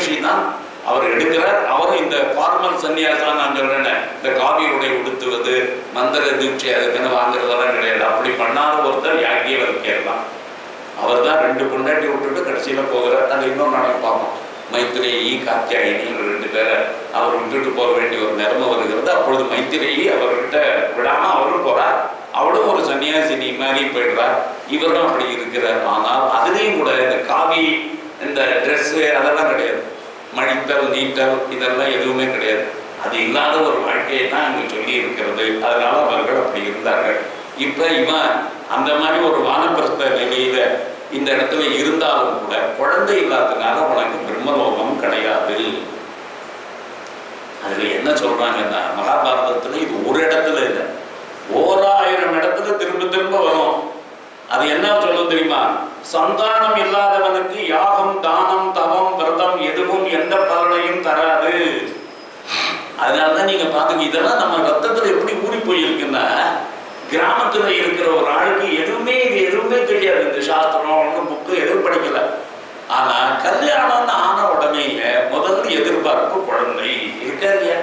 முயற்சி தான் அவர் எடுக்கிறார். அவரும் இந்த ஃபார்மல் சன்னியாசம் நான் சொல்றேன், இந்த காவி உடை உடுத்துவது, மந்திர தீட்சை அதுக்குன்னு வாங்குறதெல்லாம் கிடையாது. அப்படி பண்ணாத ஒருத்தர் யாக்கியவல்யர் தான். அவர் தான் 2 பொண்டாட்டி விட்டுட்டு கடைசியில் போகிறார். அது இன்னொரு நாளைக்கு பார்ப்போம். மைத்திரேயி காத்தியாயினி 2 பேரை அவர் விட்டுட்டு போக வேண்டிய ஒரு நிலைமை வருகிறது. அப்பொழுது மைத்திரேயி அவர்கிட்ட விடாம அவரும் போறார். அவளும் ஒரு சன்னியாசினி மாதிரி போயிடுறார். இவரும் அப்படி இருக்கிறார். ஆனால் அதுலேயும் கூட இந்த காவி, இந்த ட்ரெஸ்ஸு அதெல்லாம் கிடையாது. மடித்தல் நீட்டல் இதெல்லாம் எதுவுமே கிடையாது. அது இல்லாத ஒரு வாழ்க்கையை தான் இங்கே சொல்லி இருக்கிறது. அதனால அவர்கள் அப்படி இருந்தார்கள். இப்போ இவன் அந்த மாதிரி ஒரு வானப்பிரஸ்த நிலையில இந்த இடத்துல இருந்தாலும் கூட குழந்தை இல்லாததுனால உனக்கு பிரம்மலோகம் கிடையாது. அதுல என்ன சொல்றாங்கன்னா, மகாபாரதத்துல இது ஒரு இடத்துல இல்லை, 1000 இடத்துல திரும்ப திரும்ப வரும். அது என்ன சொல்லும் தெரியுமா? சந்தானம் இல்லாதவனுக்கு யாகம், தானம், தவம், விரதம் எதுவும் எந்த பலனையும் தராது. அதனாலதான் நீங்க பாத்துங்க, இதெல்லாம் நம்ம ரத்தத்துல எப்படி ஊறி போயிருக்குன்னா, கிராமத்துல இருக்கிற ஒரு ஆளுக்கு எதுவுமே தெரியாது. இந்த சாஸ்திரம் புக்கு எதுவும் படிக்கல. ஆனா கல்யாணம் ஆன உடனே முதல்ல எதிர்பார்ப்பு குழந்தை இருக்கா இல்லையா?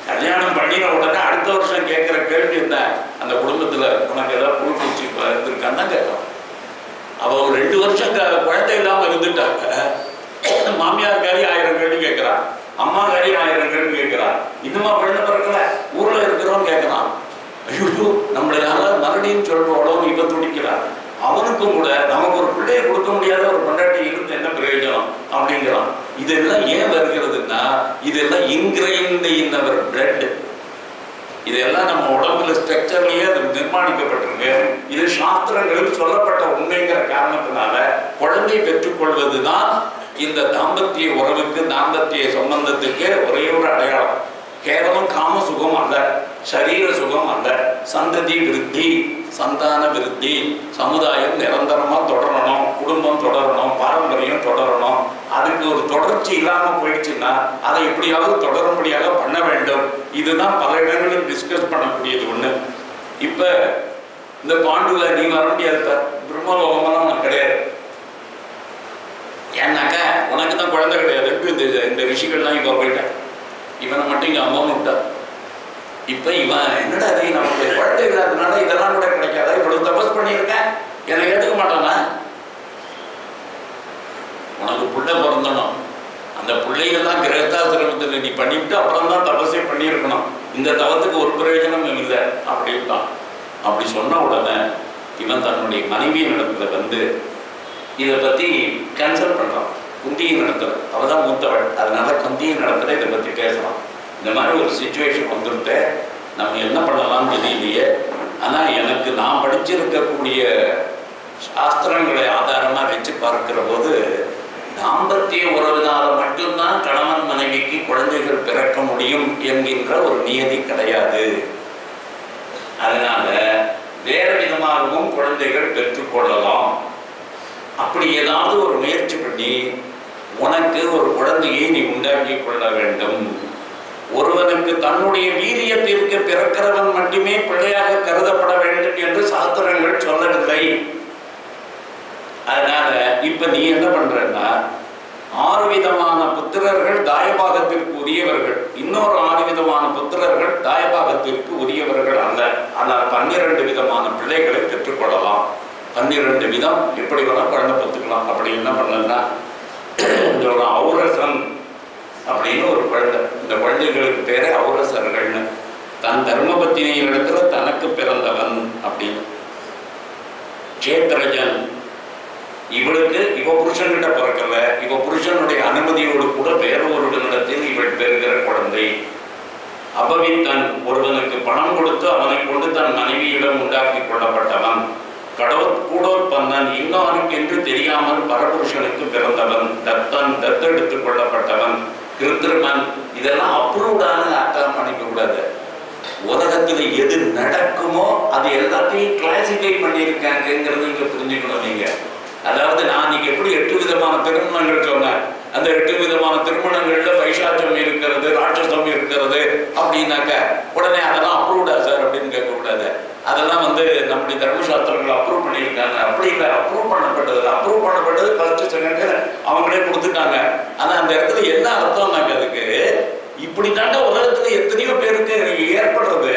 கல்யாணம் பண்ணின உடனே அடுத்த வருஷம் கேட்கிற கேள்வி என்ன? அந்த குடும்பத்துல உனக்கு ஏதாவது புழு பூச்சி இருந்திருக்கான்னு தான் கேட்கலாம். அவ ஒரு 2 வருஷம் குழந்தை இல்லாம இருந்துட்டாங்க. மாமியார் காரி 1000 கேள்வி கேட்கிறான், அம்மா காரி 1000 கேள்வி கேட்கிறான். இன்னுமா குழந்தை பிறக்கல, ஊர்ல இருக்கிறோம் கேட்கறான். ஐயோ நம்மளை யாராவது மறுபடியும் சொல்றோம் இப்ப துடிக்கிறான். அவனுக்கும் கூட நமக்கு ஒரு பிள்ளையை கொடுக்க முடியாத ஒரு பொண்டாட்டி இருந்து என்ன பிரயோஜனம் அப்படிங்கிறான். இதெல்லாம் ஏன் வருகிறதுன்னா, இதெல்லாம் இன்கிரைன்ட் இன் அவர் பிளட். இதெல்லாம் நம்ம உடம்புல ஸ்ட்ரக்சர்லயே அது நிர்மாணிக்கப்பட்டிருக்கு. இது சாஸ்திரங்களில் சொல்லப்பட்ட உண்மைங்கிற காரணத்தினால குழந்தை பெற்றுக்கொள்வதுதான் இந்த தாம்பத்திய உறவுக்கு, தாம்பத்திய சம்பந்தத்துக்கு ஒரே ஒரு அடையாளம். கேவலம் காம சுகம் அல்ல, சரீர சுகம் அல்ல. சந்ததி விருத்தி, சந்தான விருத்தி, சமுதாயம் நிரந்தரமா தொடரணும், குடும்பம் தொடரணும், பாரம்பரியம் தொடரணும். அதுக்கு ஒரு தொடர்ச்சி இல்லாம போயிடுச்சுன்னா அதை எப்படியாவது தொடரும்படியாக பண்ண வேண்டும். இதுதான் பல இடங்களில் டிஸ்கஸ் பண்ணக்கூடியது ஒண்ணு. இப்ப இந்த பாண்டுல நீ வர முடியாது, பிரம்மலோகமெல்லாம் உனக்கு கிடையாது. ஏன்னாக்கா உனக்கு தான் குழந்தை கிடையாது. இந்த ரிஷிகள்லாம் இப்ப போயிட்டேன், இவனை மட்டும் இங்க அம்மாவும் விட்டா. இப்ப இவன் என்னடா அது, நமக்கு குழந்தை இல்லாததுனால இதெல்லாம் கூட கிடைக்காதா? இவ்வளவு தபஸ் பண்ணியிருக்கேன், என்னை ஏற்றுக்க மாட்டானா? உனக்கு பிள்ளை பிறந்தணும், அந்த பிள்ளைகள்லாம் கிரகஸ்தாசிரமத்தில் நீ பண்ணிவிட்டு அப்புறம் தான் தபஸே பண்ணியிருக்கணும். இந்த தவத்துக்கு ஒரு பிரயோஜனமும் இல்லை அப்படின்ட்டான். அப்படி சொன்ன உடனே இவன் தன்னுடைய மனைவியின் இடத்துல வந்து இதை பத்தி கேன்சல் பண்றான். குந்தியின் இடத்துல அவள் தான் மூத்தவள், அதனால குந்தியின் இடத்துல இதை பத்தி பேசலாம். இந்த மாதிரி ஒரு சிச்சுவேஷன் வந்துட்டு நம்ம என்ன பண்ணலாம்னு தெரியலையே. ஆனால் எனக்கு நான் படிச்சிருக்கக்கூடிய சாஸ்திரங்களை ஆதாரமாக வச்சு பார்க்கிற போது, தாம்பத்திய உறவினால மட்டும்தான் கணவன் மனைவிக்கு குழந்தைகள் பிறக்க முடியும் என்கின்ற ஒரு நியதி கிடையாது. அதனால வேறு விதமாகவும் குழந்தைகள் பெற்றுக்கொள்ளலாம். அப்படி ஏதாவது ஒரு முயற்சி பண்ணி உனக்கு ஒரு குழந்தையை நீ உண்டாக்கி கொள்ள வேண்டும். ஒருவனுக்கு தன்னுடைய வீரியத்திற்கு பிறக்கிறவன் மட்டுமே பிள்ளையாக கருதப்பட வேண்டும் என்று சாஸ்திரங்கள் சொல்லவில்லை. அதனால இப்ப நீ என்ன பண்றன்னா, 6 விதமான புத்திரர்கள் தாயபாகத்திற்கு உரியவர்கள், இன்னொரு 6 விதமான புத்திரர்கள் தாயபாகத்திற்கு உரியவர்கள் அல்ல. ஆனால் 12 விதமான பிள்ளைகளை பெற்றுக்கொள்ளலாம். 12 விதம் எப்படி வேணா குழந்தை பெற்றுக்கலாம். அப்படி என்ன பண்ணலன்னா, ஔரசன் அப்படின்னு ஒரு குழந்தை, இந்த குழந்தைகளுக்கு பேரே ஔரசர்கள்னு. தன் தர்மபத்தினி இடத்துல தனக்கு பிறந்தவன் அப்படின்னு. சேத்ரஜன், இவளுக்கு இவ புருஷன்கிட்ட பிறக்கல, இவ புருஷனுடைய அனுமதியோடு கூட வேற ஒருவனிடத்தில் இவள் பெறுகிற குழந்தை. அபவித்தன், ஒருவனுக்கு பணம் கொடுத்து அவனை கொண்டு தன் மனைவியிடம் உண்டாக்கி கொள்ளப்பட்டவன். கூடோற்பன்னன், இன்னொருக்கு என்று தெரியாமல் பரபுருஷனுக்கு பிறந்தவன். தத்தன், தத்தெடுத்துக் கொள்ளப்பட்டவன். கிருத்திரமன், இதெல்லாம் அப்ரூவ்டான அர்த்தம் பண்ணிக்க கூடாது. உலகத்துல எது நடக்குமோ அது எல்லாத்தையும் கிளாசிஃபை பண்ணியிருக்காங்கிறது இங்க புரிஞ்சுக்கணும் நீங்க. அதாவது நான் நீங்க எப்படி 8 விதமான திருமணங்கள் சொன்னேன், அந்த 8 விதமான திருமணங்கள்ல பைசாச்சம் இருக்கிறது, ராட்சசம் இருக்கிறது அப்படின்னாக்க உடனே அதெல்லாம் அப்ரூவ்டா சார் அப்படின்னு கேட்கக்கூடாது. அதெல்லாம் நம்முடைய தர்மசாஸ்திரங்கள் அப்ரூவ் பண்ணியிருக்காங்க. பண்ணிட்டாங்க. அப்படி இல்லை, அப்ரூவ் பண்ணப்பட்டது ஃபர்ஸ்ட் செகண்ட் அவங்களே கொடுத்துட்டாங்க. ஆனா அந்த இடத்துல என்ன அர்த்தம்னாக்க அதுக்கு இப்படி தாண்ட உலகத்துல எத்தனையோ பேருக்கு ஏற்படுறது.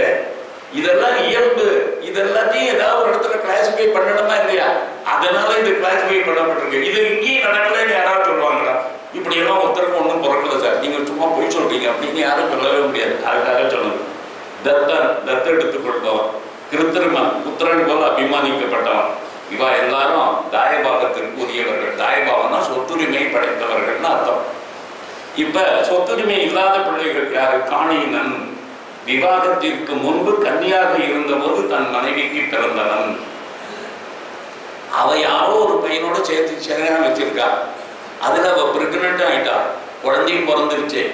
இதெல்லாம் இயல்பு. இது எல்லாத்தையும் ஏதாவது ஒரு இடத்துல கிளாசிஃபை பண்ணணுமா இல்லையா? அதனால இது கிளாசிஃபை பண்ணப்பட்டிருக்கு. இது இங்கேயும் நடக்கலன்னு யாராவது சொல்லுவாங்களா? இப்படி எல்லாம் ஒருத்தருக்கு ஒன்றும் பிறக்கல சார், நீங்க சும்மா போய் சொல்றீங்க அப்படின்னு யாரும் சொல்லவே முடியாது. அதுக்காக சொல்லுது. தத்தெடுத்துக் கொள்பவன், கிருத்திருமன், புத்திரன் போல அபிமானிக்கப்பட்டவன், இவா எல்லாரும் தாயபாகத்திற்கு உரியவர்கள். தாயபாகம்னா சொத்துரிமை படைத்தவர்கள்னு அர்த்தம். இப்ப சொத்துரிமை இல்லாத பிள்ளைகள் யாரு? காணியினன். விவாகத்திற்கு முன்பு கன்னியாக இருந்தபோது தன் மனைவிக்கு பிறந்தவன். அவ யாரோ ஒரு பையனோட சேர்த்து சரியான வச்சிருக்கா. அதுல அவ பிரெக்னென்ட் ஆயிட்டா, குழந்தையும் பிறந்துருச்சு.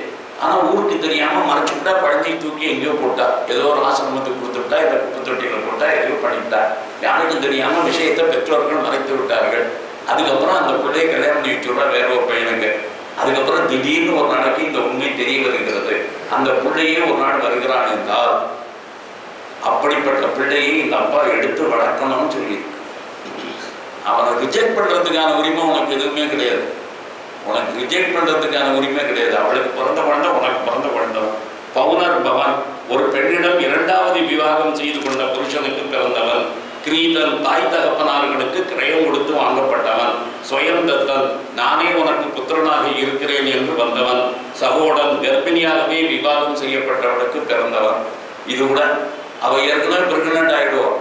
ஆனா ஊருக்கு தெரியாம மறைச்சுக்கிட்டா, குழந்தையை தூக்கி எங்கேயோ போட்டா, ஏதோ ஒரு ஆசிரமத்துக்கு கொடுத்துட்டா, இல்லை குப்பை தொட்டியில போட்டா, எங்கேயோ பண்ணிவிட்டா. யாருக்கும் தெரியாம விஷயத்தை பெற்றோர்கள் மறைத்து விட்டார்கள். அதுக்கப்புறம் அந்த பிள்ளையை கல்யாணம் பண்ணி வச்சுடுறா வேற ஒரு பையனுக்கு. அதுக்கப்புறம் திடீர்னு ஒரு நாளைக்கு இந்த உண்மை தெரிய வருகிறது. அந்த பிள்ளையே ஒரு நாள் வருகிறான் என்றால், அப்படிப்பட்ட பிள்ளையை இந்த அப்பா எடுத்து வளர்க்கணும்னு சொல்லி அவனை ரிஜெக்ட் பண்றதுக்கான உரிமை உனக்கு எதுவுமே கிடையாது. உனக்கு ரிஜெக்ட் பண்றதுக்கான உரிமை கிடையாது. அவளுக்கு பிறந்த குழந்தை உனக்கு பிறந்த குழந்தை. பவுனர் பவன், ஒரு பெண்ணிடம் இரண்டாவது விவாகம் செய்து கொண்ட புருஷனுக்கு பிறந்தவன். கிரீதன், தாய் தகப்பனார்களுக்கு கிரயம் கொடுத்து வாங்கப்பட்டவன். சுயம் தத்தன், நானே உனக்கு புத்திரனாக இருக்கிறேன் என்று வந்தவன். சகோடன், கர்ப்பிணியாகவே விவாகம் செய்யப்பட்டவனுக்கு பிறந்தவன். இது கூட அவ ஏற்கனவே பிரெக்னன்ட் ஆயிடுவோம்.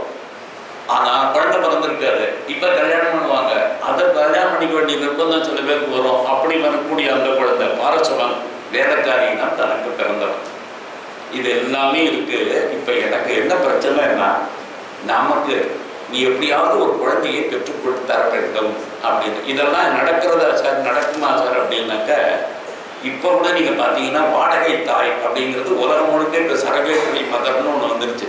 ஆனா குழந்தை பிறந்திருக்காது, இப்ப கல்யாணம் பண்ணுவாங்க. அதை கல்யாணம் பண்ணிக்க வேண்டிய நிர்பந்தம் சில பேருக்கு வரும். அப்படி வரக்கூடிய அந்த குழந்தை பாரசவன், வேலைக்காரினா தனக்கு பிறந்தவன். இது எல்லாமே இருக்கு. இப்ப எனக்கு என்ன பிரச்சனைன்னா, நமக்கு நீ எப்படியாவது ஒரு குழந்தையை பெற்றுக்கொண்டு தர வேண்டும் அப்படின்னு. இதெல்லாம் நடக்கிறதா சார், நடக்குமா சார் அப்படின்னாக்க, இப்போ கூட நீங்க பார்த்தீங்கன்னா வாடகை தாய் அப்படிங்கிறது உலகம் முழுக்க இப்போ சரகேஸ்வரி மதர்னு ஒன்று வந்துருச்சு.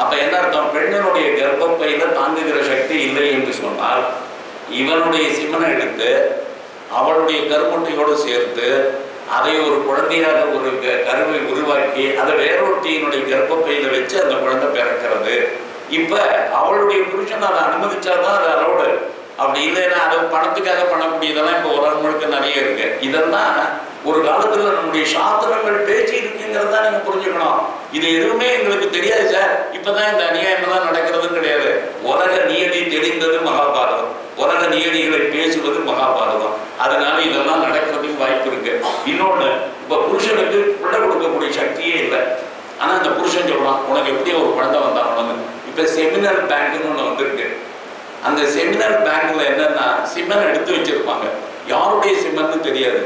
அப்ப என்ன அர்த்தம்? பெண்ணினுடைய கர்ப்பப்பையில தாங்குகிற சக்தி இல்லை என்று சொன்னால், இவனுடைய சிமனை எடுத்து அவளுடைய கருமுட்டையோடு சேர்த்து அதை ஒரு குழந்தையாக ஒரு கருவை உருவாக்கி அதை வேறொருத்தியினுடைய கர்ப்பப்பையில வச்சு அந்த குழந்தை பிறக்கிறது. இப்ப அவளுடைய புருஷன் அதை அனுமதிச்சாதான் அது அலோடு. அப்படி இல்லைன்னா அது பணத்துக்காக பண்ணக்கூடியதெல்லாம் இப்போ உலகம் முழுக்க நிறைய இருக்கு. இதெல்லாம் ஒரு காலத்துல நம்முடைய சாஸ்திரங்கள் பேச்சு இருக்குங்கிறதா நீங்க புரிஞ்சுக்கணும். இது எதுவுமே எங்களுக்கு தெரியாது சார், இப்பதான் இந்த அநியாயமெல்லாம் நடக்கிறதும் கிடையாது. உலக நியதி தெரிந்தது மகாபாரதம், உலக நியதிகளை பேசுவது மகாபாரதம். அதனால இதெல்லாம் நடக்கிறதுக்கு வாய்ப்பு இருக்கு. இன்னொன்னு, இப்ப புருஷனுக்கு பிள்ளை கொடுக்கக்கூடிய சக்தியே இல்லை. ஆனா அந்த புருஷன் சொல்றான், உனக்கு எப்படி ஒரு குழந்தை வந்தாங்க. இப்ப செமினல் பேங்க்னு ஒண்ணு வந்திருக்கு. அந்த செமினல் பேங்க்ல என்னன்னா, சிமன் எடுத்து வச்சிருப்பாங்க. யாருடைய சிமன்னு தெரியாது.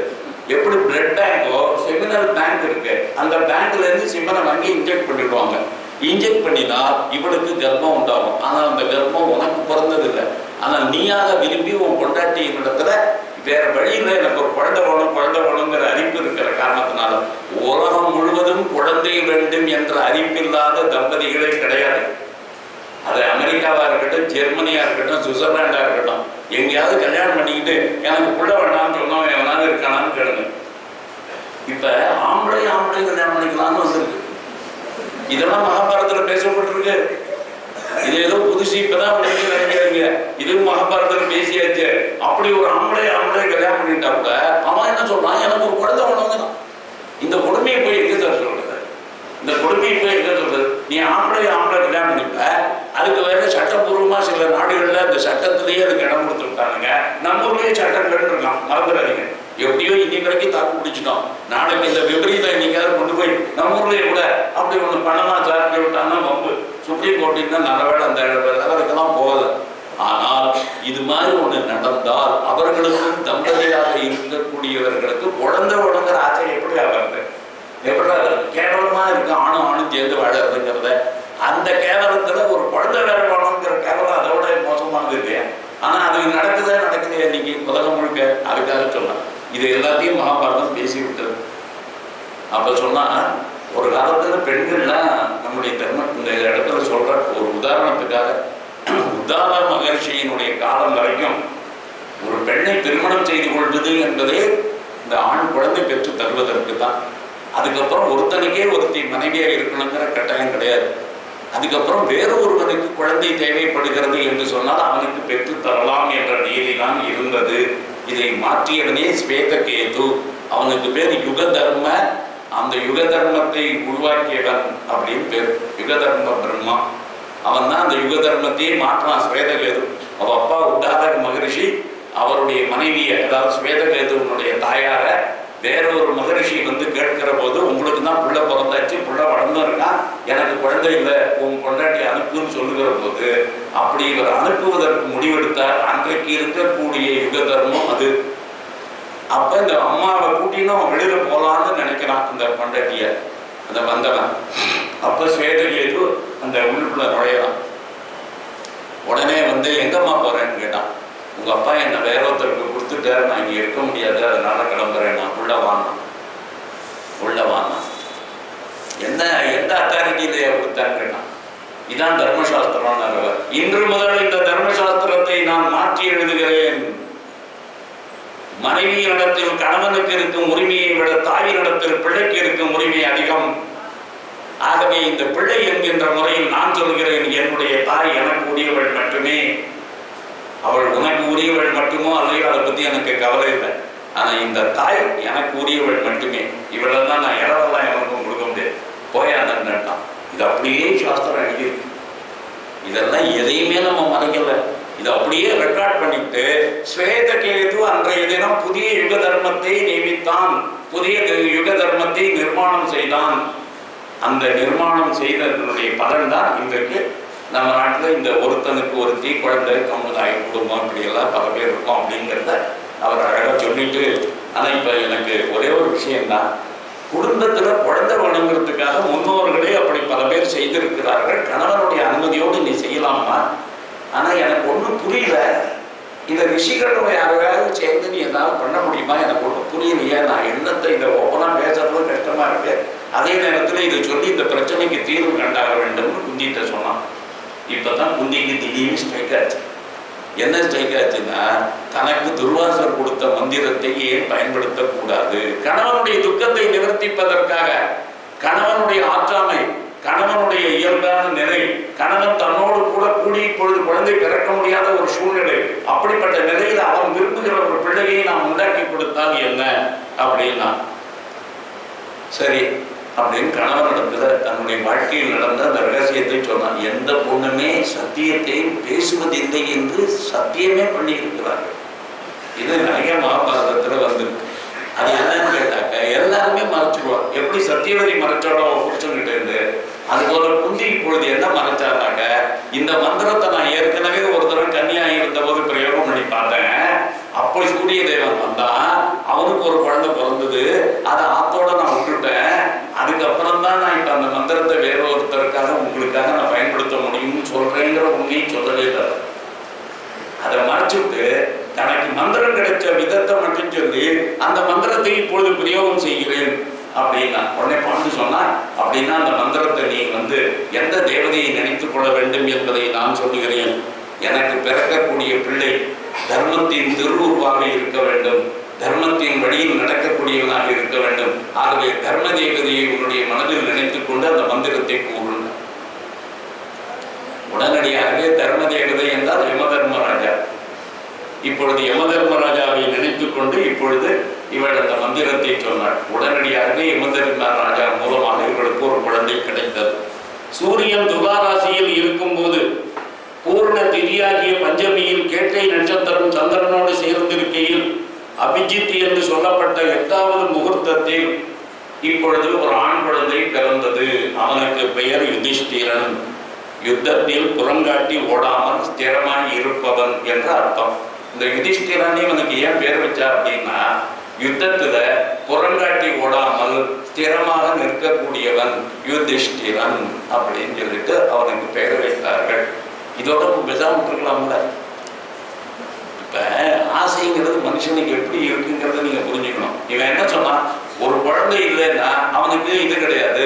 எப்படி பிளட் பேங்கோ செமினல் பேங்க் இருக்கு. அந்த பேங்க்ல இருந்து சிமனை வாங்கி இன்ஜெக்ட் பண்ணிடுவாங்க. இன்ஜெக்ட் பண்ணினா இவளுக்கு கர்ப்பம் உண்டாகும். ஆனா அந்த கர்ப்பம் உனக்கு பிறந்தது இல்லை. ஆனா நீயாக விரும்பி உன் பொண்டாட்டியின் இடத்துல வேற வழியில எனக்கு ஒரு குழந்தை வேணுங்கிற அறிப்பு இருக்கிற காரணத்தினால உலகம் முழுவதும் குழந்தை வேண்டும் என்ற அறிப்பில்லாத தம்பதிகளே கிடையாது. அது அமெரிக்காவா இருக்கட்டும், ஜெர்மனியா இருக்கட்டும், சுவிட்சர்லாண்டா இருக்கட்டும், எங்கேயாவது கல்யாணம் பண்ணிக்கிட்டு எனக்கு புள்ள வேண்டாம்னு சொன்னவன் எவனாவது இருக்கானான்னு கேளுங்க. இப்ப ஆம்பளை கல்யாணம் பண்ணிக்கலாம்னு வந்திருக்கு. இதெல்லாம் மகாபாரதத்துல பேசப்பட்டிருக்கு. இது ஏதோ புதுசு இப்பதான் நினைக்கிறீங்க. இதுவும் மகாபாரதத்துல பேசியாச்சு. அப்படி ஒரு ஆம்பளை கல்யாணம் பண்ணிட்டா கூட அவன் என்ன சொல்றான், எனக்கு ஒரு குழந்தை வேணுங்க. இந்த கொடுமையை போய் எங்க சார் சொல்றது? இந்த கொடுமையை போய் எங்க சொல்றது? நீ ஆம்பளை கல்யாணம் பண்ணிப்ப, அதுக்கு வேற சட்டப்பூர்வமா சில நாடுகள்ல அந்த சட்டத்திலேயே அதுக்கு இடம் கொடுத்துருக்கானுங்க. நம்ம ஊர்லயே சட்டங்கள் இருக்கான், மறந்துடாதீங்க. எப்படியோ இன்னைக்கு வரைக்கும் தாக்கு பிடிச்சிட்டோம். நாளைக்கு இந்த விபரீதம் இன்னைக்காவது கொண்டு போய் நம்ம ஊர்லயே கூட அப்படி ஒண்ணு பண்ணமா சார்பி விட்டாங்கன்னா வம்பு. சுப்ரீம் கோர்ட்டுன்னா நல்லவேளை அந்த லெவலுக்கெல்லாம் போகல. ஆனால் இது மாதிரி ஒண்ணு நடந்தால் அவர்களுக்கும் தம்பதியாக இருக்கக்கூடியவர்களுக்கு குழந்தை ஒழுங்குற ஆசை எப்படி ஆகிறது? எப்படி கேவலமா இருக்கு ஆணும் சேர்ந்து வாழறதுங்கிறத. அந்த கேவலத்துல ஒரு குழந்தை வேற வேணுங்கிற கேவலம் அதோட மோசமானது இல்லையா? ஆனா அது நடக்குதா இன்னைக்கு உலகம் முழுக்க. அதுக்காக சொன்னா இது எல்லாத்தையும் மகாபாரதம் பேசி விட்டது. அப்ப சொன்னா, ஒரு காலத்துல பெண்கள்லாம் நம்முடைய இந்த இடத்துல சொல்ற ஒரு உதாரணத்துக்காக, உத்தான மகர்ஷியினுடைய காலம் வரைக்கும் ஒரு பெண்ணை திருமணம் செய்து கொள்வது என்பதே இந்த ஆண் குழந்தை பெற்று தருவதற்கு தான். அதுக்கப்புறம் ஒருத்தனுக்கே ஒருத்தி மனைவியா இருக்கணுங்கிற கட்டாயம் கிடையாது. அதுக்கப்புறம் வேறு ஒருவனுக்கு குழந்தை தேவைப்படுகிறது என்று சொன்னால் அவனுக்கு பெற்று தரலாம் என்ற நீதிதான் இருந்தது. இதை மாற்றியவனே ஸ்வேதகேது. அவனுக்கு பேர் யுக தர்ம. அந்த யுக தர்மத்தை உருவாக்கியவன் அப்படின்னு பேர், யுக தர்ம பிரம்மா. அவன் தான் அந்த யுக தர்மத்தையே மாற்றான் ஸ்வேதகேது. அவ அப்பா உத்தாரக மகரிஷி அவருடைய மனைவியை, அதாவது ஸ்வேதகேதுவனுடைய தாயார வேறொரு மகரிஷி வந்து கேட்கிற போது, உங்களுக்கு தான் புள்ள பிறந்தாச்சு, புள்ள வளர்ந்து இருக்கான், எனக்கு குழந்தை இல்லை, உன் பொண்டாட்டி அனுப்புன்னு சொல்லுகிற போது அப்படி இவர் அனுப்புவதற்கு முடிவெடுத்தார். அன்றைக்கு இருக்கக்கூடிய யுக தர்மம் அது. அப்ப இந்த அம்மாவை கூட்டின்னு அவன் வெளியில போலான்னு நினைக்கிறான் அந்த பொண்டாட்டிய, அந்த வந்தவன். அப்ப ஸ்வேதகேது அந்த உள்ளுக்குள்ள நுழையறான். உடனே வந்து எங்கம்மா போறேன்னு கேட்டான். உங்க அப்பா என்ன வேற ஒருத்தருக்கு கொடுத்துட்டாரு, நான் இங்க இருக்க முடியாது, அதனால கிளம்புறேன், நான் உள்ள வாங்கினான். உள்ள வாங்கினான். என்ன எந்த அத்தாரிட்டியிலேயே கொடுத்தான்னு கேட்டான். இதான் தர்மசாஸ்திரம். இன்று முதல் இந்த தர்மசாஸ்திரத்தை நான் மாற்றி எழுதுகிறேன். மனைவியினிடத்தில் கணவனுக்கு இருக்கும் உரிமையை விட தாயினிடத்தில் பிள்ளைக்கு இருக்கும் உரிமை அதிகம். ஆகவே இந்த பிள்ளை என்கின்ற முறையில் நான் சொல்கிறேன், என்னுடைய தாய் எனக்கு உரியவள் மட்டுமே, அவள் உனக்கு உரியவள் மட்டுமோ அல்லையோ அதை பத்தி எனக்கு கவலை இல்லை. ஆனா இந்த தாய் எனக்கு உரியவள் மட்டுமே, இவளெல்லாம் நான் இடவெல்லாம் எனக்கும் கொடுக்க முடியாது, போயாதான். இது அப்படியே சாஸ்திரம் எழுதியிருக்கு. இதெல்லாம் எதையுமே நம்ம மறைக்கல, இது அப்படியே ரெக்கார்ட் பண்ணிட்டு ஸ்வேதகேது அன்றைய தினம் புதிய யுக தர்மத்தை நியமித்தான், புதிய யுக தர்மத்தை நிர்மாணம் செய்தான். அந்த நிர்மாணம் செய்ததனுடைய பலன் தான் இன்றைக்கு நம்ம நாட்டில் இந்த ஒருத்தனுக்கு ஒருத்தி, குழந்தை, சமுதாயம், குடும்பம், இப்படியெல்லாம் பல பேர் இருக்கும் அப்படிங்கிறத அவர் அழகாக சொல்லிட்டு. ஆனால் இப்போ எனக்கு ஒரே ஒரு விஷயம்தான், குடும்பத்தில் குழந்தை வழங்குறதுக்காக முன்னோர்களே அப்படி பல பேர் செய்திருக்கிறார்கள். கணவனுடைய அனுமதியோடு நீ செய்யலாமா? ஆனால் எனக்கு ஒன்றும் புரியல, இந்த ரிஷிகளோட யாரையாவது சேர்ந்து நீ எதாவது பண்ண முடியுமா? எனக்கு ஒன்றும் புரியலையே. நான் என்னத்தை இதை ஓப்பனாக பேசுறது கஷ்டமாக இருக்கு. அதே நேரத்தில் இதை சொல்லி இந்த பிரச்சனைக்கு தீர்வு கண்டாக வேண்டும்னு குந்திகிட்ட சொன்னான். இப்போ தான் குந்திக்கு திடீர்னு ஸ்ட்ரைக் ஆச்சு. என்ன ஸ்ட்ரைக் ஆச்சுன்னா, தனக்கு துர்வாசர் கொடுத்த மந்திரத்தை ஏன் பயன்படுத்தக்கூடாது? கணவனுடைய துக்கத்தை நிவர்த்திப்பதற்காக, கணவனுடைய ஆற்றாமை, கணவனுடைய இயல்பான நிலை, கணவன் தன்னோடு கூட கூடி இப்பொழுது குழந்தை பிறக்க முடியாத ஒரு சூழ்நிலை, அப்படிப்பட்ட நிலையில் அவன் விரும்புகிற ஒரு பிள்ளையை நாம் உண்டாக்கி கொடுத்தால் என்ன அப்படின்னா, சரி அப்படின்னு கணவனிடத்துல தன்னுடைய வாழ்க்கையில் நடந்த அந்த ரகசியத்தை சொன்னான். எந்த பொண்ணுமே சத்தியத்தை பேசுவதில்லை என்று சத்தியமே பண்ணி இருக்கிறார்கள். இது நிறைய மகாபாரதத்துல வந்திருக்கு. அது என்னன்னு கேட்டாக்க எல்லாருமே மறைச்சிடுவார். எப்படி சத்தியவதி மறைச்சாலோ புருஷன்கிட்ட இருந்து, அதுபோல குந்தி இப்பொழுது என்ன மறைச்சாருனாக்க, இந்த மந்திரத்தை நான் ஏற்கனவே ஒரு தடவை கன்னியா இருந்த போது பிரயோகம் பண்ணி பார்த்தேன். அப்போ சூரிய தேவன் வந்தான், அவனுக்கு ஒரு குழந்தை பிறந்தது, அதை ஆத்தோட நான் விட்டுட்டேன். அதுக்கப்புறம் தான் நான் இப்ப அந்த மந்திரத்தை வேற ஒருத்தருக்காக உங்களுக்காக நான் பயன்படுத்த முடியும்னு சொல்றேங்கிற உண்மையை சொல்லவே இல்லை. அதை மறைச்சுட்டு தனக்கு மந்திரம் கிடைச்ச விதத்தை மட்டும் சொல்லி அந்த மந்திரத்தை இப்பொழுது பிரயோகம் செய்கிறேன் அப்படின்னா, உடனே பாண்டு சொன்னா, அப்படின்னா அந்த மந்திரத்தை நீ வந்து எந்த தேவதையை நினைத்துக் கொள்ள வேண்டும் என்பதை நான் சொல்லுகிறேன். எனக்கு பிறக்கக்கூடிய பிள்ளை தர்மத்தின் திருவுருவாக இருக்க வேண்டும், தர்மத்தின் வழியில் நடக்கக்கூடியவனாக இருக்க வேண்டும். ஆகவே தர்ம தேவதையை உன்னுடைய மனதில் நினைத்துக் கொண்டு அந்த மந்திரத்தை கூறுங்க. உடனடியாகவே தர்ம தேவதை என்றால் யமதர்மராஜா. இப்பொழுது யமதர்மராஜாவை நினைத்துக் கொண்டு இப்பொழுது இவள் அந்த மந்திரத்தை சொன்னாள். உடனடியாகவே யமதர்மராஜா மூலமாக இவளுக்கு ஒரு குழந்தை கிடைத்தது. சூரியன் துலாராசியில் இருக்கும் போது பூர்ண திதியாகிய பஞ்சமியில் கேட்டை நட்சத்திரம் சந்திரனோடு சேர்ந்திருக்கையில் அபிஜித் என்று சொல்லப்பட்ட 8வது முகூர்த்தத்தில் இப்பொழுது ஒரு ஆண் குழந்தை பிறந்தது. அவனுக்கு பெயர் யுதிஷ்டிரன். யுத்தத்தில் புறங்காட்டி ஓடாமல் ஸ்திரமாய் இருப்பவன் என்ற அர்த்தம். இந்த யுதிஷ்டிரன் இவனுக்கு ஏன் பேர் வச்சா அப்படின்னா, யுத்தத்துல புறங்காட்டி ஓடாமல் ஸ்திரமாக நிற்கக்கூடியவன் யுதிஷ்டிரன் அப்படின்னு சொல்லிட்டு அவனுக்கு பெயர் வைத்தார்கள். இதோட பேசாம விட்டுருக்கலாம்ல. இப்ப ஆசைங்கிறது மனுஷனுக்கு எப்படி இருக்குங்கிறத நீங்க புரிஞ்சுக்கணும். இவன் என்ன சொன்னான், ஒரு குழந்தை இல்லைன்னா அவனுக்கு இது கிடையாது,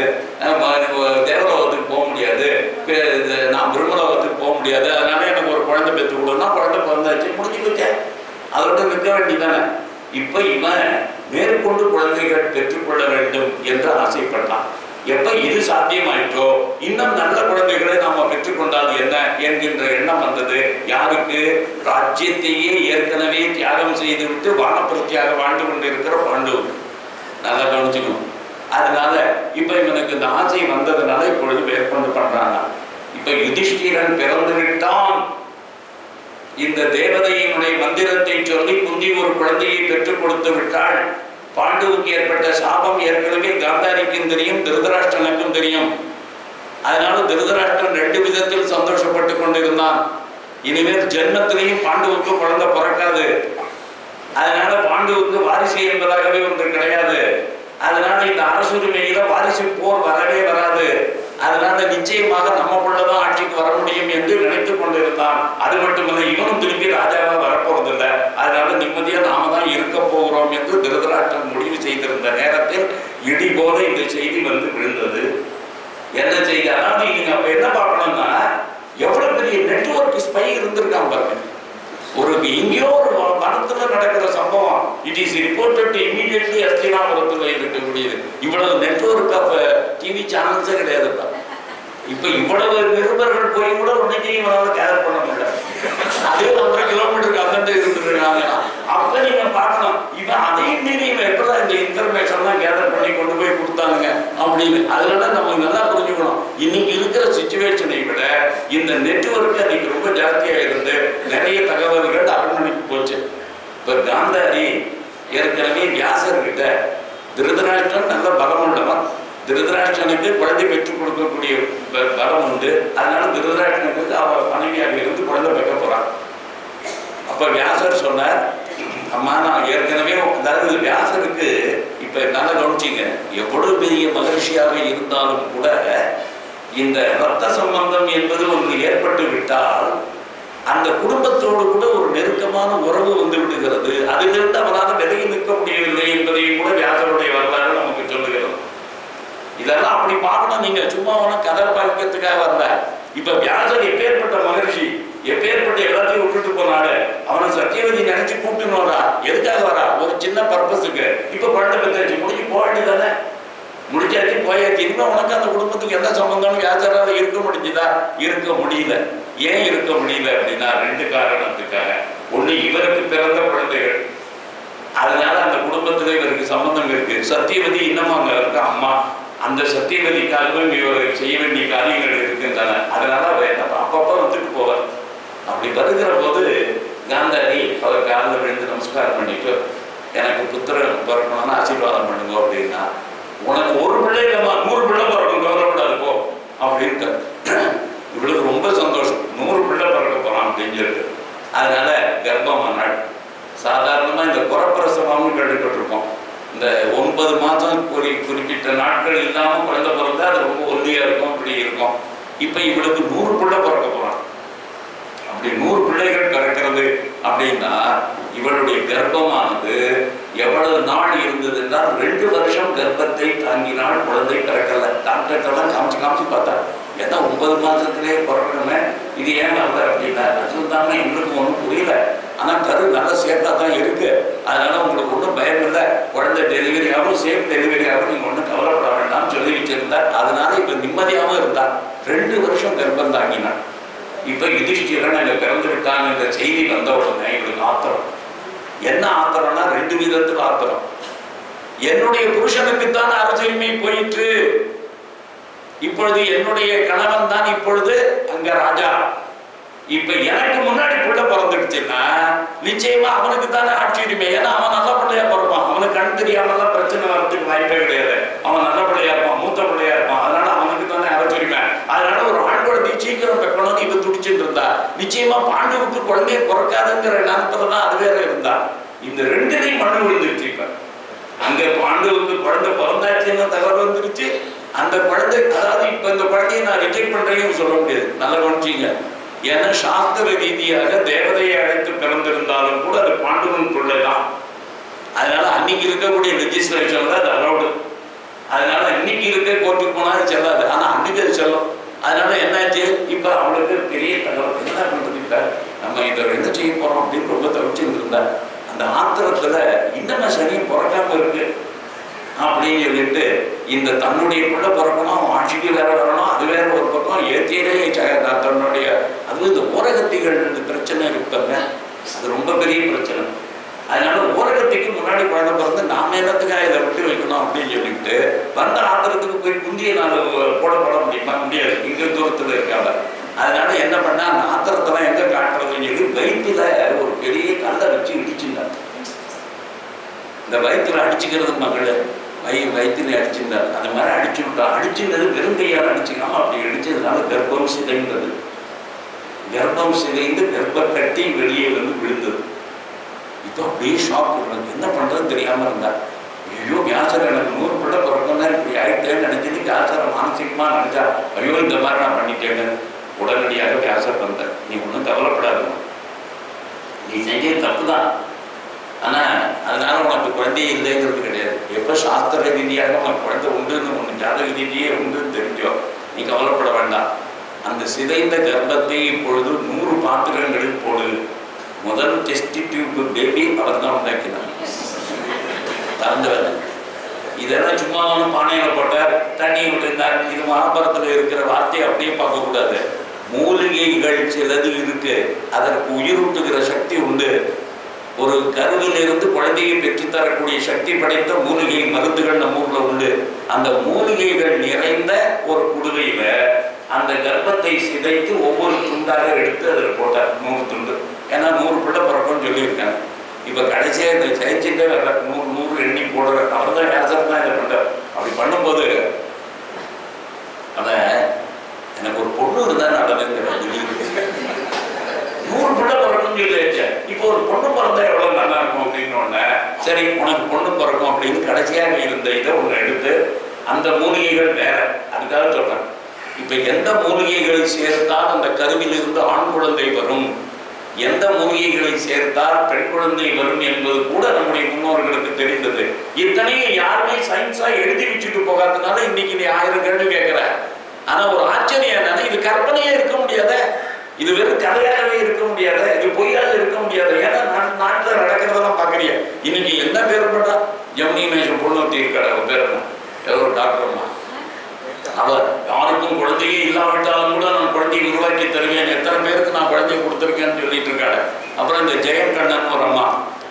தேவலோகத்துக்கு போக முடியாது, நான் பிரம்மலோகத்துக்கு போக முடியாது, அதனால எனக்கு ஒரு குழந்தை பெற்று கொடுனா குழந்தை பிறந்தாச்சு, முடிஞ்சு போச்சேன், அதோட நிற்க வேண்டியதானே. இப்ப இவன் மேற்கொண்டு குழந்தைகள் பெற்றுக்கொள்ள வேண்டும் என்று ஆசைப்பட்டான். எப்ப இது சாத்தியமாயிட்டோ இன்னும் நல்ல குழந்தைகளை நாம பெற்றுக்கொண்டால் என்ன என்கின்ற எண்ணம் வந்தது. யாருக்கு? ராஜ்யத்தையே ஏற்கனவே தியாகம் செய்துவிட்டு வானப்பிரத்தியாக வாழ்ந்து கொண்டிருக்கிற பாண்டுவுக்கு. நல்லா கவனிச்சுக்கணும். அதனால இப்ப இவனுக்கு இந்த ஆசை வந்ததுனால இப்பொழுது மேற்கொண்டு பண்றாங்க. இப்ப யுதிஷ்டிரன் பிறந்து விட்டான். இந்த தேவதையினுடைய மந்திரத்தை சொல்லி குந்தி ஒரு குழந்தையை பெற்றுக் கொடுத்து விட்டாள். பாண்டுவுக்கு ஏற்பட்ட சாபம் ஏற்கனவே காந்தாரிக்கும் தெரியும், திருதராஷ்டிரனுக்கும் தெரியும். அதனால திருதராஷ்டிரன் 2 விதத்தில் சந்தோஷப்பட்டு கொண்டிருந்தான். இனிமேல் ஜென்மத்திலையும் பாண்டுவுக்கு குழந்தை பிறக்காது. அதனால பாண்டுவுக்கு வாரிசு என்பதாகவே ஒன்று கிடையாது. அதனால இந்த அரசுரிமையில வாரிசு போர் வரவே வராது. அதனால நிச்சயமாக நம்ம பிள்ளைதான் ஆட்சிக்கு வர முடியும் என்று நினைத்துக் கொண்டிருந்தான். அது மட்டுமல்ல, இவனும் திரும்பி ராஜாவா வரப்போறதில்லை. அதனால நிம்மதியா நாம தான் இருக்க போகிறோம் என்று திருதராஷ்டிரன் முடிவு செய்திருந்த நேரத்தில் இடி போல இந்த செய்தி வந்து விழுந்தது. என்ன செய்தி? அதாவது நீங்க அப்ப என்ன பார்க்கணும்னா, எவ்வளவு பெரிய நெட்வொர்க் ஸ்பை இருந்திருக்கான் பாருங்க. ஒரு எங்கேயோ ஒரு வனத்துல நடக்கிற சம்பவம் இட் இஸ் ரிப்போர்ட்டட் இமிடியட்லி அஸ்தினாபுரத்தில் இருக்கக்கூடியது. இவ்வளவு நெட்வொர்க் ஆஃப் டிவி சேனல்ஸே கிடையாதுப்பா. இப்ப இவ்வளவு நிருபர்கள் போய் கூட உன்னைக்கையும் கேதர் பண்ண முடியல. அதே 1.5 கிலோமீட்டருக்கு அகண்டு இருந்துருக்காங்க. அப்ப நீங்க பார்க்கணும், இவன் அதையும் மீறி இவன் எப்பதான் இந்த இன்ஃபர்மேஷன் எல்லாம் கேதர் பண்ணி கொண்டு போய் கொடுத்தானுங்க அப்படின்னு. அதனால நம்ம நல்லா புரிஞ்சுக்கணும், இன்னைக்கு இருக்கிற சிச்சுவேஷனை விட இந்த நெட்வொர்க் அன்னைக்கு ரொம்ப ஜாஸ்தியா இருந்து நிறைய தகவல்கள் அரண்மனைக்கு போச்சு. இப்ப காந்தாரி ஏற்கனவே வியாசர்கிட்ட திருதராஷ்டிரன் நல்ல பலம் உள்ளவன். திருதராஷ்டிரனுக்கு குழந்தை பெற்றுக் கொடுக்கக்கூடிய பலம் உண்டு. அதனால திருதராஷ்டிரனுக்கு அவ மனைவியாக இருந்து குழந்தை பெற்க போறான். அப்ப வியாசர் சொன்னார், அம்மா நான் ஏற்கனவே, அதாவது வியாசருக்கு இப்ப நல்லா கவனிச்சிங்க, எவ்வளவு பெரிய மகிழ்ச்சியாக இருந்தாலும் கூட இந்த ரத்த சம்பந்தம் என்பது ஒன்று ஏற்பட்டு விட்டால் அந்த குடும்பத்தோடு கூட ஒரு நெருக்கமான உறவு வந்து விடுகிறது. அதிலிருந்து அவனால் விலகி நிற்க முடியவில்லை என்பதையும் கூட வியாசருடைய வரலாறு நமக்கு சொல்லுகிறது. இதெல்லாம் அப்படி பார்க்கணும். நீங்க சும்மா கதை பார்க்கறதுக்காக வரல. இப்ப வியாசர் எப்பேற்பட்ட மகிழ்ச்சி, எப்பேற்பட்ட எல்லாத்தையும் விட்டுட்டு போனாரு. அவனை சத்தியவதி நினைச்சு கூப்பிட்டு வரா. எதுக்காக வரா? ஒரு சின்ன பர்பஸுக்கு. இப்ப குழந்தை பெற்றாச்சு, முடிஞ்சு போக வேண்டியதானே. முடிச்சாச்சு, போயாச்சு. இன்னும் உனக்கு அந்த குடும்பத்துக்கு எந்த சம்பந்தம் வியாசரால இருக்க முடிஞ்சுதா? இருக்க முடியல. ஏன் இருக்க முடியல அப்படின்னா 2 காரணத்துக்காக. ஒண்ணு, இவருக்கு பிறந்த குழந்தைகள், அதனால அந்த குடும்பத்துல இவருக்கு சம்பந்தம் இருக்கு. சத்தியவதி இன்னமும் அங்க இருக்க அம்மா, அந்த சத்தியவதிக்காகவும் இவர் செய்ய வேண்டிய காரியங்கள் இருக்கின்றன. அதனால அவர் என்ன அப்பப்ப வந்துட்டு போவார். அப்படி வருகிற போது காந்தாரி அவர் காலில் விழுந்து நமஸ்காரம் பண்ணிட்டு, எனக்கு புத்திரன் பிறக்கணும்னு ஆசீர்வாதம் பண்ணுங்க அப்படின்னா, உனக்கு ஒரு பிள்ளை இல்லைம்மா 100 பிள்ளை பிறக்கும், கவலைப்படாது போ அப்படின்னு. இவளுக்கு ரொம்ப சந்தோஷம், 100 பிள்ளை பிறக்க போறான் அப்படின்னு சொல்லிட்டு. அதனால கர்ப்பமானாள். சாதாரணமா இந்த புறப்பிரசவம்னு கேட்டுக்கிட்டு இருக்கோம். இந்த 9 மாதம் குறிப்பிட்ட நாட்கள் இல்லாம குழந்தை பிறந்தா அது ரொம்ப ஒல்லியா இருக்கும், அப்படி இருக்கும். இப்ப இவளுக்கு 100 பிள்ளை பிறக்க போறான். அப்படி 100 பிள்ளைகள் பிறக்கிறது அப்படின்னா இவளுடைய கர்ப்பமானது எவ்வளவு நாள் இருந்தது என்றால் 2 வருஷம் கர்ப்பத்தை தாங்கினால் குழந்தை பிறக்கல. டாக்டர்லாம் காமிச்சு பார்த்தா, ஏன்னா 9 மாதத்திலே பிறக்கணுமே, இது ஏன் வரல அப்படின்னா, அதுதாங்க எங்களுக்கு ஒன்றும் புரியல. ஆனா கரு நல்லா சேஃபா தான் இருக்கு, அதனால உங்களுக்கு ஒன்றும் பயம் இல்லை, குழந்தை டெலிவரி ஆகும், சேஃப் டெலிவரி ஆகும், நீங்க ஒன்றும் கவலைப்பட வேண்டாம்னு சொல்லி வச்சிருந்தார். அதனால இப்ப நிம்மதியாகவும் இருந்தார். 2 வருஷம் கர்ப்பம் தாங்கினார். இப்ப யுதிஷ்டிரன் அங்க பிறந்து விட்டாங்க இந்த செய்தி வந்த உடனே இவளுக்கு ஆத்திரம். என்ன ஆத்திரம்னா 2 விதத்துல ஆத்திரம். என்னுடைய புருஷனுக்குத்தான் அரசுரிமை போயிற்று, இப்பொழுது என்னுடைய கணவன் தான் இப்பொழுது அங்க ராஜா. இப்ப எனக்கு முன்னாடி பிள்ளை பிறந்துடுச்சுன்னா நிச்சயமா அவனுக்கு தானே ஆட்சி உரிமை. ஏன்னா அவன் நல்ல பிள்ளையா பிறப்பான். அவனுக்கு கண் தெரியாமலாம் பிரச்சனை வரதுக்கு வாய்ப்பே கிடையாது. அவன் நல்ல பிள்ளையா இருப்பான், மூத்த பிள்ளையா இருப்பான். அதனால அவனுக்கு தானே அரசுரிமை. அதனால ஒரு ஆண் குழந்தை சீக்கிரம் பெக்கணும்னு இவ துடிச்சுட்டு இருந்தா. நிச்சயமா பாண்டுவுக்கு குழந்தைய பிறக்காதுங்கிற நேரத்துலதான் அது வேற இருந்தா. இந்த 2லையும் மண்ணு விழுந்துருச்சு. இப்ப அங்க பாண்டுவுக்கு குழந்தை பிறந்தாச்சுன்னு தகவல் வந்துருச்சு. அந்த குழந்தை, அதாவது இப்ப இந்த குழந்தைய நான் ரிஜெக்ட் பண்றேன்னு சொல்ல முடியாது. நல்லா கவனிச்சீங்க. ஏன்னா சாஸ்திர ரீதியாக தேவதையை அழைத்து பிறந்திருந்தாலும் கூட அது பாண்டுவன் பிள்ளைதான். அதனால அன்னைக்கு இருக்கக்கூடிய லெஜிஸ்லேஷன்ல அது அலௌடு. அதனால இன்னைக்கு இருக்க கோர்ட்டுக்கு போனாலும் செல்லாது, ஆனா அன்னைக்கு அது செல்லும். அதனால என்னாச்சு, இப்ப அவளுக்கு பெரிய தகவல் என்ன பண்றது, இப்ப நம்ம இதை என்ன செய்ய போறோம் அப்படின்னு ரொம்ப தவிச்சுட்டு இருந்தா. அந்த ஆத்திரத்துல இன்னும் சனியும் பிறக்காம இருக்கு. அப்படின்னு சொல்லிட்டு இந்த தன்னுடைய பிள்ளை பிறக்கணும், ஆட்சிக்கு வேற வரணும், அது வேற ஒரு பக்கம் ஏற்றியே தன்னுடைய அதுவும் இந்த ஓரகத்திகள் பிரச்சனை இருப்பாங்க, அது ரொம்ப பெரிய பிரச்சனை. அதனால ஓரகத்திக்கு முன்னாடி குழந்தை பிறந்து நாம எல்லாத்துக்காக இதை விட்டு வைக்கணும் அப்படின்னு சொல்லிட்டு வந்த ஆத்திரத்துக்கு போய் குந்தியை நாள் போட முடியுமா? முடியாது, இங்க தூரத்துல இருக்காங்க. அதனால என்ன பண்ணா அந்த ஆத்திரத்தெல்லாம் எங்க காட்டுறதுன்னு சொல்லி வயிற்றுல ஒரு பெரிய கல்லை வச்சு இடிச்சுட்டார். இந்த வயிற்றுல அடிச்சுக்கிறது மகள வயிற்றுல அடிச்சுட்டார். அந்த மாதிரி அடிச்சு விட்டா, அடிச்சுன்றது வெறும் கையால் அடிச்சுக்காம அப்படி அடிச்சதுனால கர்ப்பம் சிதைந்தது. கர்ப்பம் சிதைந்து கர்ப்ப கட்டி வெளியே வந்து விழுந்தது. இப்போ அப்படியே ஷாக் பண்ணுறது, என்ன பண்றதுன்னு தெரியாம இருந்தா. ஐயோ வியாசர் எனக்கு 100 பிள்ளை பிறக்கும் தான் இப்படி ஆயிட்டேன்னு நினைச்சது. வியாசரை மானசிகமா நினைச்சா ஐயோ இந்த மாதிரி நான் பண்ணிட்டேன்னு உடனடியாக வியாசர் வந்தார். நீ ஒன்றும் கவலைப்படாது, நீ செஞ்சது தப்பு தான், ஆனா அதனால உனக்கு குழந்தையே இல்லைங்கிறது கிடையாது. எப்போ சாஸ்திர ரீதியாக உனக்கு குழந்தை உண்டுன்னு ஒன்று ஜாதக ரீதியே உண்டுன்னு தெரிஞ்சோ நீ கவலைப்பட வேண்டாம். அந்த சிதைந்த கர்ப்பத்தை இப்பொழுது 100 பாத்திரங்களில் போடு. முதல் டெஸ்ட் டியூப் பேபி அவர் தான் உண்டாக்கினார், திறந்தவர். இதெல்லாம் சும்மா பானையில போட்டார், தண்ணி விட்டுருந்தார். இது மகாபாரத்தில் இருக்கிற வார்த்தையை அப்படியே பார்க்கக்கூடாது. மூலிகைகள் சிலது இருக்கு, அதற்கு உயிரூட்டுகிற சக்தி உண்டு. ஒரு கருவிலிருந்து குழந்தையை பெற்றுத்தரக்கூடிய சக்தி படைத்த மூலிகை மருந்துகள் நம்ம ஊர்ல உண்டு. அந்த மூலிகைகள் நிறைந்த ஒரு குடுவையில அந்த கர்ப்பத்தை சிதைத்து ஒவ்வொரு துண்டாக எடுத்து அதில் போட்டார், 100 துண்டு. ஏன்னா 100 பிள்ளை பிறக்கும்னு சொல்லியிருக்காங்க. இப்ப கடைசியா இந்த ஜெயிச்சுட்டு 100 எண்ணி போடுற அவர் தான் வியாசர் தான் இதை பண்றார். அப்படி பண்ணும்போது அத எனக்கு ஒரு பொண்ணு இருந்தா நடந்துங்கிற 100 பிள்ளை பிறக்கும்னு சொல்லியாச்சு. இப்போ ஒரு பொண்ணு பிறந்தா எவ்வளவு நல்லா இருக்கும் அப்படின்னு சரி உனக்கு பொண்ணு பிறக்கும் அப்படின்னு கடைசியாக இருந்த இதை ஒன்று எடுத்து அந்த மூலிகைகள் வேற, அதுக்காக சொல்றேன். இப்ப எந்த மூலிகைகளை சேர்த்தால் அந்த கருவிலிருந்து ஆண் குழந்தை வரும், எந்த மூலிகைகளை சேர்த்தால் பெண் குழந்தை வரும் என்பது கூட நம்முடைய முன்னோர்களுக்கு தெரிந்தது. இத்தனையும் யாருமே சயின்ஸா எழுதி வச்சுட்டு போகாதனால இன்னைக்கு நீ 1000 கேள்வி கேட்கிற. ஆனா ஒரு ஆச்சரியம் என்னன்னா, இது கற்பனையே இருக்க முடியாத, இது வெறும் கதையாகவே இருக்க முடியாத, இது பொய்யாக இருக்க முடியாது. ஏன்னா நாட்டில் நடக்கிறதெல்லாம் பாக்குறிய. இன்னைக்கு என்ன பேர் பண்ணா ஜெமினி மேஷம் பொண்ணு இருக்காரு, அவர் பேர் என்ன, ஏதோ ஒரு டாக்டர்மா, அவர் யாருக்கும் குழந்தையே இல்லாவிட்டாலும் கூட நான் குழந்தையை உருவாக்கி தருவேன், எத்தனை பேருக்கு நான் குழந்தைய கொடுத்துருக்கேன்னு சொல்லிட்டு இருக்காரு. அப்புறம் இந்த ஜெயங்கண்ணன் ஒரு அம்மா,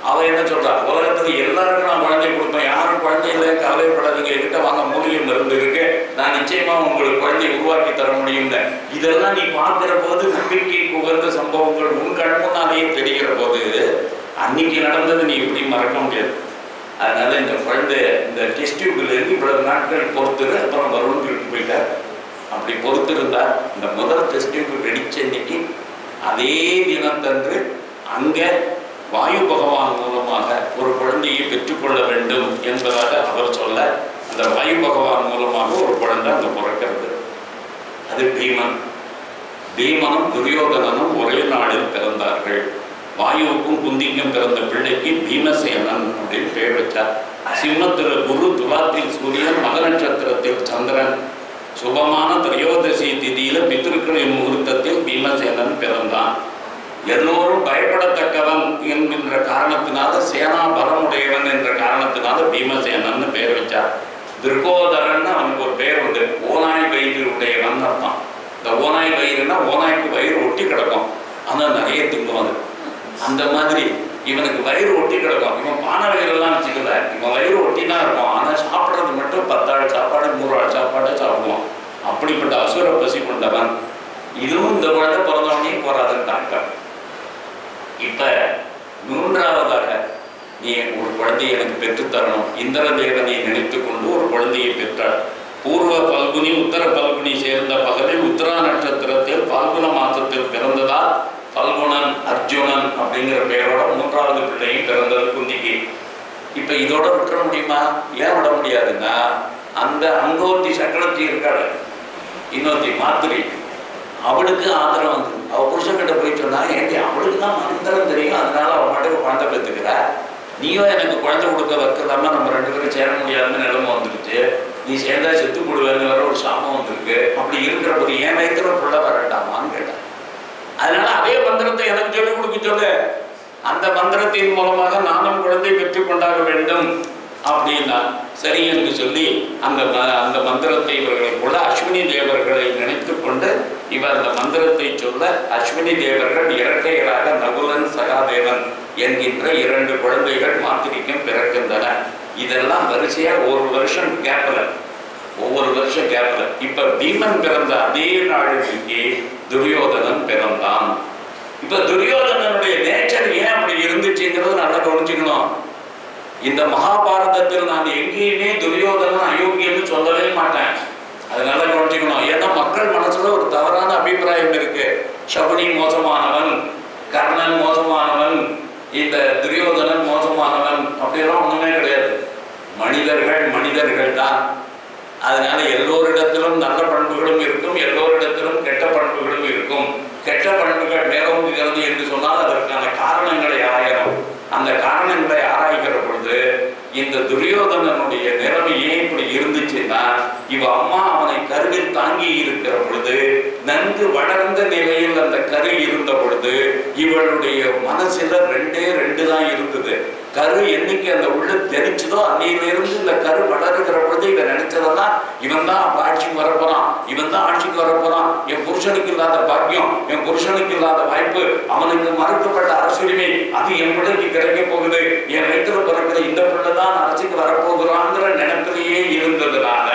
அவ என்ன சொல்றா, உலகத்துக்கு எல்லாருக்கும் நான் குழந்தை கொடுப்பேன், யாரும் குழந்தை இல்லை கவலைப்படாதீங்க, என்கிட்ட வாங்க மூலிகை மருந்து இருக்கு, நான் நிச்சயமா உங்களுக்கு குழந்தையை உருவாக்கி தர முடியும்னு. இதெல்லாம் நீ பார்க்கிற போது நம்பிக்கை உகந்த சம்பவங்கள் உன் கண் முன்னாலேயே தெரிகிற போது அன்னைக்கு நடந்தது நீ எப்படி மறக்க முடியாது. அதனால இந்த குழந்தை இந்த டெஸ்ட் டியூப்ல இருந்து இவ்வளவு நாட்கள் பொறுத்துரு, அப்புறம் வரும்னு சொல்லிட்டு போயிட்டார். அப்படி பொறுத்திருந்தா இந்த முதல் டெஸ்ட் டியூப் வெடிச்ச இன்னைக்கு அதே தினத்தன்று அங்க வாயு பகவான் மூலமாக ஒரு குழந்தையை பெற்றுக்கொள்ள வேண்டும் என்பதாக அவர் சொல்ல, அந்த வாயு பகவான் மூலமாக ஒரு குழந்தை அங்க பிறக்கிறது. அது பீமன். பீமனும் துரியோதனனும் ஒரே நாளில் பிறந்தார்கள். வாயுவுக்கும் குந்திக்கும் பிறந்த பிள்ளைக்கு பீமசேனன் அப்படின்னு பெயர் வச்சார். சிம்மத்துல குரு, துலாத்தில் சூரியன், மக நட்சத்திரத்தில் சந்திரன், சுபமான திரையோதசி திதியில பித்ருக்களின் முகூர்த்தத்தில் பீமசேனன் பிறந்தான். எல்லோரும் பயப்படத்தக்கவன் என்கின்ற காரணத்தினால, சேனா பலமுடையவன் என்ற காரணத்தினால பீமசேனன் பெயர் வச்சார். திருக்கோதரன் அவனுக்கு ஒரு பெயர் உண்டு, ஓனாய் வயிறு உடையவன் அர்த்தம். இந்த ஓனாய் வயிறுனா ஓனாய்க்கு வயிறு ஒட்டி கிடக்கும், ஆனால் நிறைய திங்கும் அது. அந்த மாதிரி இவனுக்கு வயிறு ஒட்டி கிடக்கும். இவன் பானை வயிறெல்லாம் வச்சுக்கல, இவன் வயிறு ஒட்டி தான் இருக்கும். ஆனால் சாப்பிட்றது மட்டும் 10 ஆள் சாப்பாடு 100 ஆள் சாப்பாடு சாப்பிடுவான். அப்படிப்பட்ட அசுர பசி கொண்டவன். இதுவும் இந்த குழந்தை பிறந்தவனே போறாதுன்ட்டாங்க. இப்ப 3ஆவதாக நீ ஒரு குழந்தையை எனக்கு பெற்றுத்தரணும். இந்திர தேவனை நினைத்து கொண்டு ஒரு குழந்தையை பெற்றார். பூர்வ பல்குனி உத்தர பல்குனி சேர்ந்த பகலில் உத்தரா நட்சத்திரத்தில் பால்குன மாசத்தில் பிறந்ததால் பல்குணன் அர்ஜுனன் அப்படிங்கிற பெயரோட 3ஆவது பிள்ளையும் பிறந்தது குந்திக்கு. இப்ப இதோட விட்டுற முடியுமா? ஏன் விட முடியாதுன்னா, அந்த அங்கோத்தி சக்கரத்தி இருக்காள், இன்னொத்தி மாத்திரி, அவளுக்கு ஆத்திரம் வந்து அவ புருஷன்கிட்ட போய் சொன்னா, ஏண்டி அவளுக்கு தான் மந்திரம் தெரியும், அதனால அவன் மட்டும் குழந்தை பெற்றுக்கிற, நீயும் எனக்கு குழந்தை கொடுக்க வைக்கலாமா, நம்ம 2 பேரும் சேர முடியாதுன்னு நிலைமை வந்துருச்சு, நீ சேர்ந்தா செத்து போடுவேன்னு வர ஒரு சாபம் வந்திருக்கு. அப்படி இருக்கிற போது ஏன் வயிற்றுல பிள்ளை வரட்டாமான்னு கேட்டான். அதனால அதே மந்திரத்தை எனக்கு சொல்லிக் கொடுக்க சொல்லு, அந்த மந்திரத்தின் மூலமாக நானும் குழந்தை பெற்றுக் கொண்டாக வேண்டும் அப்படின்னா சரி என்று சொல்லி அந்த மந்திரத்தை இவர்கள் கூட அஸ்வினி தேவர்களை நினைத்து கொண்டு இவர் அந்த மந்திரத்தை சொல்ல அஸ்வினி தேவர்கள் இரட்டையராக நகுலன் சகாதேவன் என்கின்ற 2 குழந்தைகள் மாத்திரிக்கம் பிறக்கின்றன. இதெல்லாம் வரிசையா ஒரு வருஷம் கேப்ல, ஒவ்வொரு வருஷம் கேப்ல. இப்ப பீமன் பிறந்த அதே நாளுக்கு துரியோதனன் பிறந்தான். இப்ப துரியோதனனுடைய நேச்சர் ஏன் அப்படி இருந்துச்சுங்கிறது நல்லா கவனிச்சுக்கணும். இந்த மகாபாரதத்தில் நான் எங்கேயுமே துரியோதனன் அயோக்கியன்னு சொல்லவே மாட்டேன். அதனால கவனிச்சுக்கணும். ஏன்னா மக்கள் மனசுல ஒரு தவறான அபிப்பிராயம் இருக்கு. சகுனி மோசமானவன், கர்ணன் மோசமானவன், இந்த துரியோதனன் மோசமானவன் அப்படியெல்லாம் ஒண்ணுமே கிடையாது. மனிதர்கள் தான். அதனால எல்லோரிடத்திலும் நல்ல பண்புகளும் இருக்கும், எல்லோரிடத்திலும் கெட்ட பண்புகளும் இருக்கும். கெட்ட பண்புகள் மேலோங்குகிறது என்று சொன்னால் அதற்கான காரணங்களை ஆராயணும். அந்த காரணங்களை ஆராய்கிற பொழுது இந்த துரியோதனனுடைய நிலைமை ஏன் இப்படி இருந்துச்சுன்னா, இவ அம்மா அவனை கருவில் தாங்கி இருக்கிற பொழுது, நன்கு வளர்ந்த நிலையில் அந்த கரு இருந்த பொழுது இவளுடைய மனசுல 2 தான் இருந்தது. கரு என்னைக்கு அந்த உள்ள தெரிச்சதோ அன்னையிலிருந்து இந்த கரு வளருகிற பொழுது இதை நினைச்சதெல்லாம் இவன் தான் ஆட்சிக்கு வரப்போறான், இவன் தான் ஆட்சிக்கு வரப்போறான், என் புருஷனுக்கு இல்லாத பாக்கியம், என் புருஷனுக்கு இல்லாத வாய்ப்பு, அவனுக்கு மறுக்கப்பட்ட அரசுரிமை அது என் பிள்ளைக்கு கிடைக்க போகுது, என் வயிற்றுல பிறக்கிற இந்த பிள்ளை தான் அரசுக்கு வரப்போகிறாங்கிற நினைப்பிலேயே இருந்ததுனால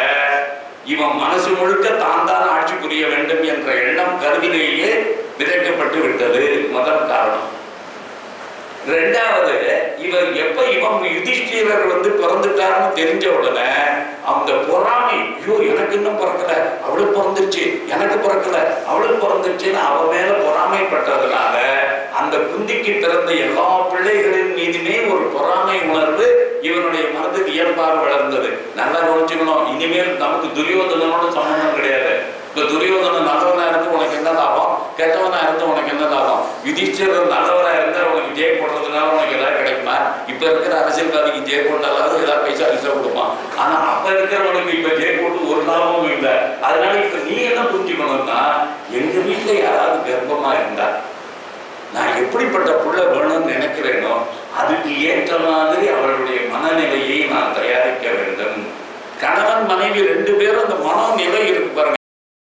இவன் மனசு முழுக்க தான் ஆட்சி புரிய வேண்டும் என்ற எண்ணம் கருவிலேயே விதைக்கப்பட்டு விட்டது. முதல் காரணம். 2வது, இவர் இவன் யுதிஷ்டிரர் பிறந்துட்டாருன்னு தெரிஞ்ச உடனே அந்த பொறாமை, ஐயோ எனக்கு இன்னும் பிறக்கல, அவளுக்கு பிறந்துருச்சு, எனக்கு பிறக்கல, அவளுக்கு பிறந்துருச்சுன்னு அவன் மேல பொறாமைப்பட்டதுனால அந்த குந்திக்கு பிறந்த எல்லா பிள்ளைகளின் மீதுமே ஒரு பொறாமை உணர்வு இவனுடைய மனதுக்கு இயல்பாக வளர்ந்தது. நல்லா கவனிச்சுக்கணும். இனிமேல் நமக்கு துரியோதனனோட சம்பந்தம் கிடையாது. இப்ப துரியோதனன் நல்லவனா இருந்து உனக்கு என்ன லாபம், கெட்டவனா இருந்து உனக்கு என்ன லாபம்? யுதிஷ்டிரர் நல்லவனா இருந்தா உனக்கு ஜெய போடுறதுனால உனக்கு ஏதாவது கிடைக்குமா? இப்ப இருக்கிற அரசியல்வாதிக்கு ஜெய போட்டாலாவது ஏதாவது பைசா கொடுப்பான். ஆனா அப்ப இருக்கிறவனுக்கு இப்ப ஜெய போட்டு ஒரு லாபமும் இல்லை. அதனால இப்ப நீ என்ன புரிஞ்சுக்கணும்னா, எங்க வீட்டுல யாராவது கர்ப்பமா இருந்தா நான் எப்படிப்பட்ட புள்ள வேணும்னு நினைக்கிறேனோ அதுக்கு ஏற்ற மாதிரி அவளுடைய மனநிலையை நான் தயாரிக்க வேண்டும். கணவன் மனைவி 2 பேரும் அந்த மனநிலை இருக்கு பாருங்க.